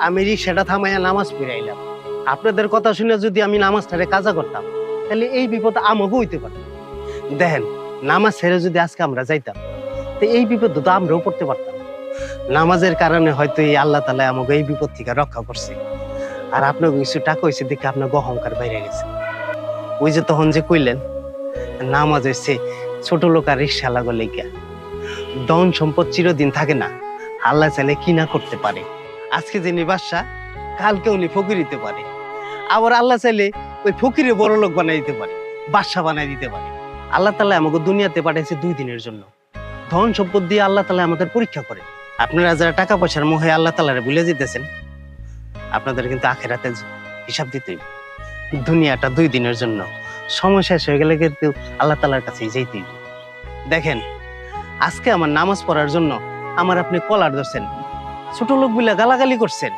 আমি রিক্সাটা থামাইয়া নামাজ পড়ে আইলাম। আপনাদের কথা শুনে যদি আমি নামাজটারে কাজা করতাম, তাহলে এই বিপদ আমাকেও হইতে পারে। দেখেন, নামাজ ছেড়ে যদি আজকে আমরা যাইতাম, তো এই বিপদ তো আমরাও পড়তে পারতাম। নামাজের কারণে হয়তো এই আল্লাহ তাআলা আমাকে এই বিপদ থেকে রক্ষা করছে। আর আপনাকে কিছু টাকা হয়েছে দেখে আপনার অহংকার বাইরে গেছে। ওই যে তখন যে কইলেন নামাজ হয়েছে ছোট লোক আর রিক্সা লাগো লেগা, ধন সম্পদ চিরদিন থাকে না, আল্লাহ চাইলে কি না করতে পারে। আজকে যিনি বাদশা, কালকে উনি ফকির হইতে পারে। আবার আল্লাহ চাইলে ওই ফকিরে বড় লোক বানাই দিতে পারে, বাদশা বানাই দিতে পারে। আল্লাহ তাআলা আমাকে দুনিয়াতে পাঠাইছে 2 দিনের জন্য। ধন সম্পদ দিয়ে আল্লাহ তাআলা আমাদের পরীক্ষা করে। আপনারা যারা টাকা পয়সার মোহে আল্লাহ তাআলারে ভুলে যেতেছেন, আপনাদের কিন্তু আখিরাতে হিসাব দিতে হইবে। দুনিয়াটা 2 দিনের জন্য, সময় শেষ হয়ে গেলে কিন্তু আল্লাহ তাআলার কাছেই যাইতেই হবে। দেখেন, আজকে আমার নামাজ পড়ার জন্য আমার আপনি কলার ধরছেন, ছোট লোক বলে গালাগালি করছেন।